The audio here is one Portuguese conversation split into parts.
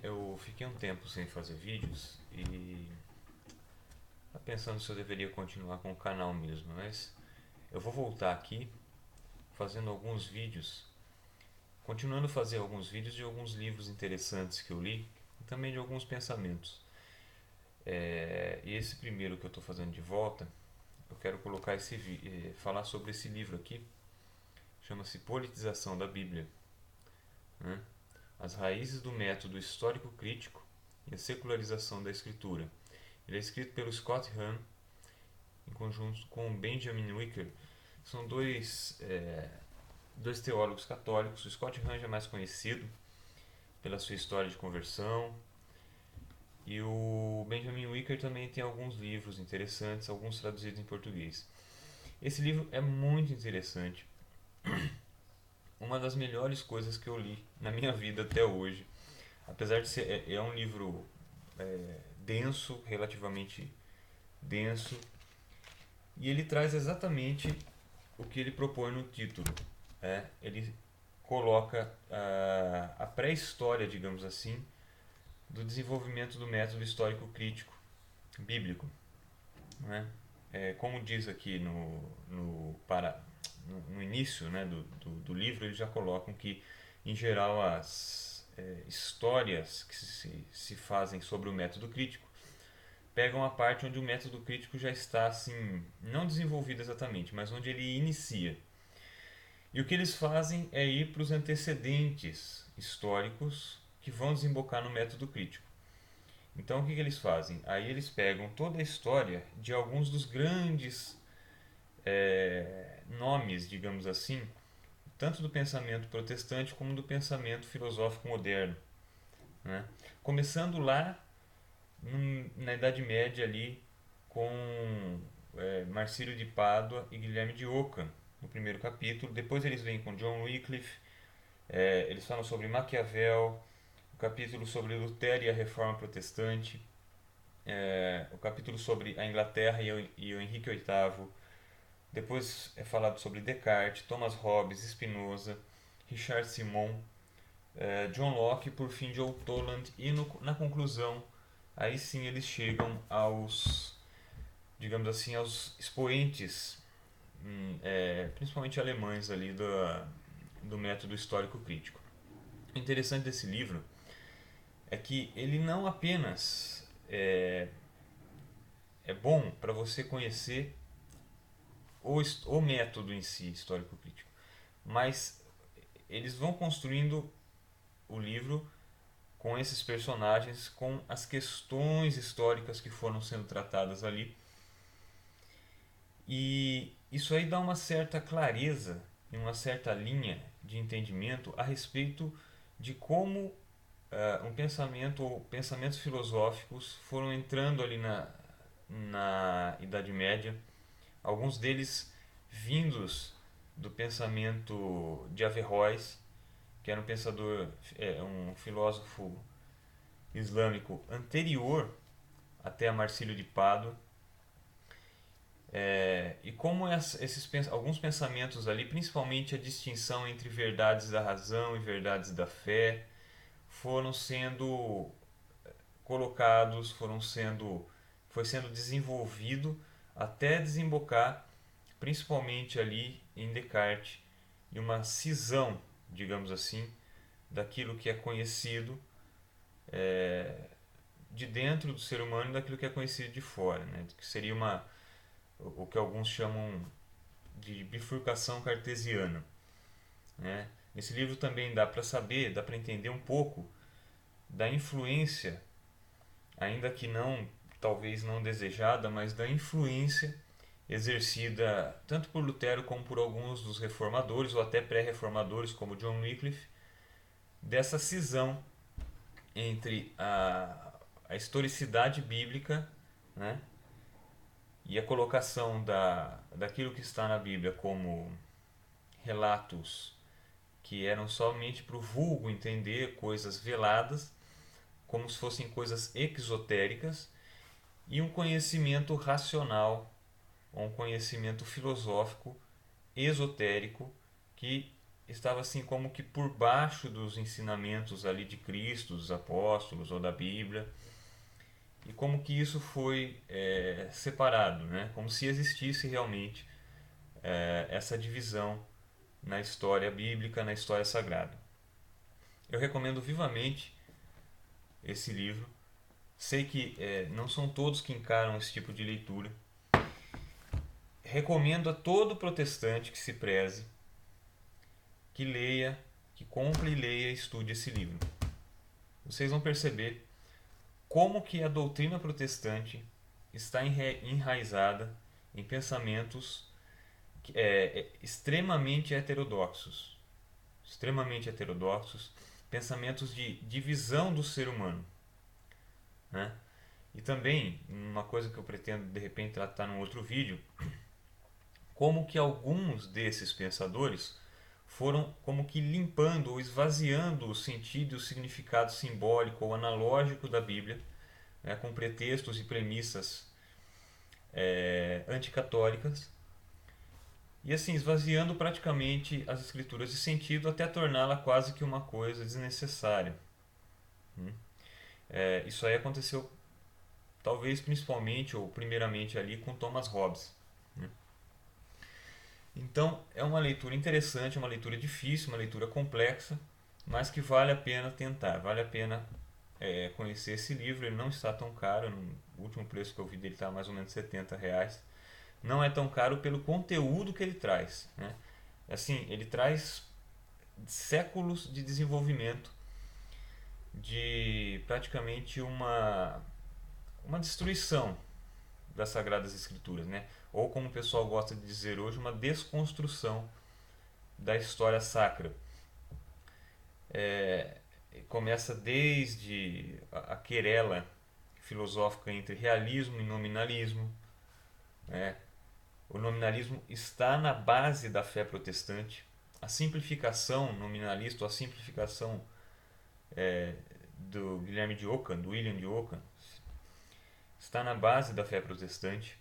eu fiquei um tempo sem fazer vídeos e tá pensando se eu deveria continuar com o canal mesmo, mas eu vou voltar aqui fazendo alguns vídeos, continuando a fazer alguns vídeos de alguns livros interessantes que eu li e também de alguns pensamentos. E esse primeiro que eu estou fazendo de volta, eu quero colocar falar sobre esse livro aqui, chama-se Politização da Bíblia, né? As raízes do método histórico crítico e a secularização da escritura. Ele é escrito pelo Scott Hahn em conjunto com Benjamin Wicker. São dois teólogos católicos. O Scott Hahn é mais conhecido pela sua história de conversão, e o Benjamin Wicker também tem alguns livros interessantes, alguns traduzidos em português. Esse livro é muito interessante, uma das melhores coisas que eu li na minha vida até hoje. Apesar de ser é um livro denso, relativamente denso, e ele traz exatamente o que ele propõe no título. Ele coloca a pré-história, digamos assim, do desenvolvimento do método histórico crítico bíblico, né? Como diz aqui no início, né, do livro, eles já colocam que, em geral, as histórias que se fazem sobre o método crítico pegam a parte onde o método crítico já está, assim, não desenvolvido exatamente, mas onde ele inicia. E o que eles fazem é ir para os antecedentes históricos que vão desembocar no método crítico. Então o que eles fazem? Aí eles pegam toda a história de alguns dos grandes nomes, digamos assim, tanto do pensamento protestante como do pensamento filosófico moderno, né? Começando lá na Idade Média ali com Marcílio de Pádua e Guilherme de Ockham no primeiro capítulo. Depois eles vêm com John Wycliffe, eles falam sobre Maquiavel, o capítulo sobre Lutero e a Reforma Protestante, o capítulo sobre a Inglaterra e o Henrique VIII. Depois é falado sobre Descartes, Thomas Hobbes, Spinoza, Richard Simon, John Locke e por fim Joe Toland. E na conclusão, aí sim eles chegam aos, digamos assim, aos expoentes, principalmente alemães ali do método histórico crítico. O interessante desse livro é que ele não apenas é bom para você conhecer o método em si, histórico crítico, mas eles vão construindo o livro com esses personagens, com as questões históricas que foram sendo tratadas ali. E isso aí dá uma certa clareza e uma certa linha de entendimento a respeito de como um pensamento ou pensamentos filosóficos foram entrando ali na Idade Média, alguns deles vindos do pensamento de Averroes, que era um pensador, um filósofo islâmico anterior até a Marcílio de Pádua, e como alguns pensamentos ali, principalmente a distinção entre verdades da razão e verdades da fé, foram sendo colocados, foi sendo desenvolvido até desembocar principalmente ali em Descartes, e uma cisão, digamos assim, daquilo que é conhecido de dentro do ser humano e daquilo que é conhecido de fora, né? Que seria o que alguns chamam de bifurcação cartesiana, né? Nesse livro também dá para entender um pouco da influência, ainda que não, talvez não desejada, mas da influência exercida tanto por Lutero como por alguns dos reformadores ou até pré-reformadores como John Wycliffe, dessa cisão entre a historicidade bíblica, né, e a colocação daquilo que está na Bíblia como relatos que eram somente para o vulgo entender, coisas veladas, como se fossem coisas exotéricas, e um conhecimento racional, um conhecimento filosófico esotérico que estava assim como que por baixo dos ensinamentos ali de Cristo, dos apóstolos ou da Bíblia, e como que isso foi separado, né? Como se existisse realmente essa divisão na história bíblica, na história sagrada. Eu recomendo vivamente esse livro. Sei que não são todos que encaram esse tipo de leitura. Recomendo a todo protestante que se preze que leia, que compre e leia e estude esse livro. Vocês vão perceber como que a doutrina protestante está enraizada em pensamentos extremamente heterodoxos, pensamentos de divisão do ser humano, né? E também, uma coisa que eu pretendo de repente tratar num outro vídeo, como que alguns desses pensadores foram como que limpando ou esvaziando o sentido e o significado simbólico ou analógico da Bíblia, né, com pretextos e premissas anticatólicas, e assim esvaziando praticamente as escrituras de sentido até torná-la quase que uma coisa desnecessária. Isso aí aconteceu talvez principalmente ou primeiramente ali com Thomas Hobbes. Então é uma leitura interessante, uma leitura difícil, uma leitura complexa, mas que vale a pena tentar, vale a pena conhecer esse livro. Ele não está tão caro, o último preço que eu vi dele está mais ou menos R$ 70. Não é tão caro pelo conteúdo que ele traz, né? Assim, ele traz séculos de desenvolvimento de praticamente uma destruição das Sagradas Escrituras, né? Ou como o pessoal gosta de dizer hoje, uma desconstrução da história sacra. Começa desde a querela filosófica entre realismo e nominalismo, né? O nominalismo está na base da fé protestante. A simplificação nominalista, ou a simplificação do Guilherme de Ockham, do William de Ockham, está na base da fé protestante,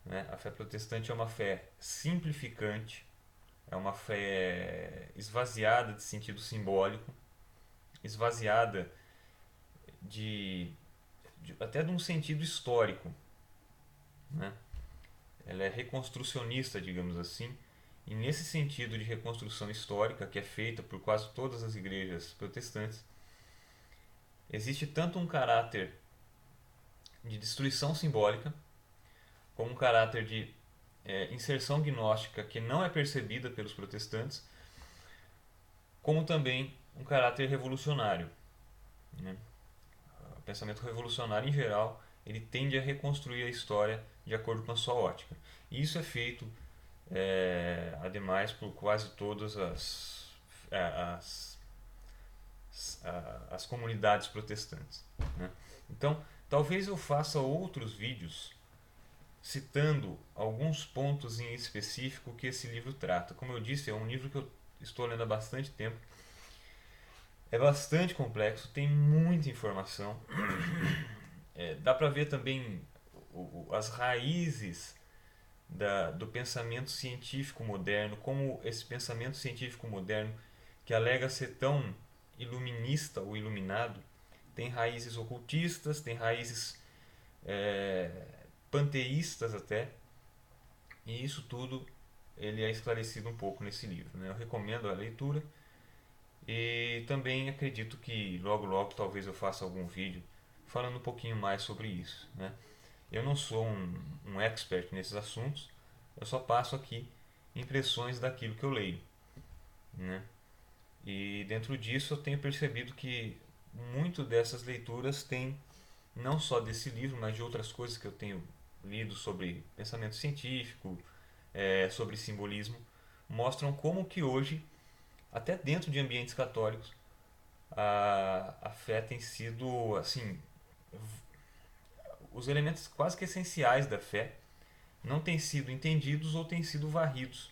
né? A fé protestante é uma fé simplificante, é uma fé esvaziada de sentido simbólico, esvaziada até de um sentido histórico, né? Ela é reconstrucionista, digamos assim, e nesse sentido de reconstrução histórica, que é feita por quase todas as igrejas protestantes, existe tanto um caráter de destruição simbólica, como um caráter de inserção gnóstica que não é percebida pelos protestantes, como também um caráter revolucionário, né? O pensamento revolucionário em geral ele tende a reconstruir a história de acordo com a sua ótica. E isso é feito, ademais, por quase todas as comunidades protestantes, né? Então, talvez eu faça outros vídeos citando alguns pontos em específico que esse livro trata. Como eu disse, é um livro que eu estou lendo há bastante tempo. É bastante complexo, tem muita informação. Dá para ver também as raízes do pensamento científico moderno, como esse pensamento científico moderno, que alega ser tão iluminista ou iluminado, tem raízes ocultistas, tem raízes panteístas até, e isso tudo ele é esclarecido um pouco nesse livro, né? Eu recomendo a leitura e também acredito que logo logo talvez eu faça algum vídeo falando um pouquinho mais sobre isso, né? Eu não sou um expert nesses assuntos, eu só passo aqui impressões daquilo que eu leio, né? E dentro disso eu tenho percebido que muito dessas leituras tem não só desse livro, mas de outras coisas que eu tenho lido sobre pensamento científico, sobre simbolismo, mostram como que hoje, até dentro de ambientes católicos, a fé tem sido, assim, os elementos quase que essenciais da fé não têm sido entendidos ou têm sido varridos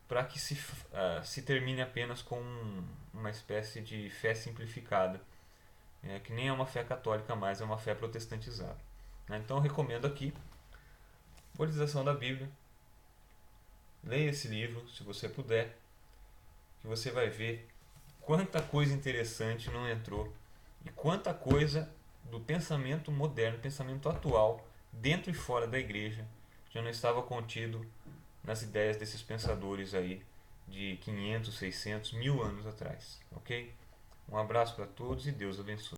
para que se termine apenas com uma espécie de fé simplificada, que nem é uma fé católica mais, é uma fé protestantizada, né? Então eu recomendo aqui Politização da Bíblia. Leia esse livro, se você puder, que que você vai ver quanta coisa interessante não entrou e quanta coisa do pensamento moderno, pensamento atual, dentro e fora da igreja, já não estava contido nas ideias desses pensadores aí de 500, 600, 1000 anos atrás, ok? Um abraço para todos e Deus abençoe.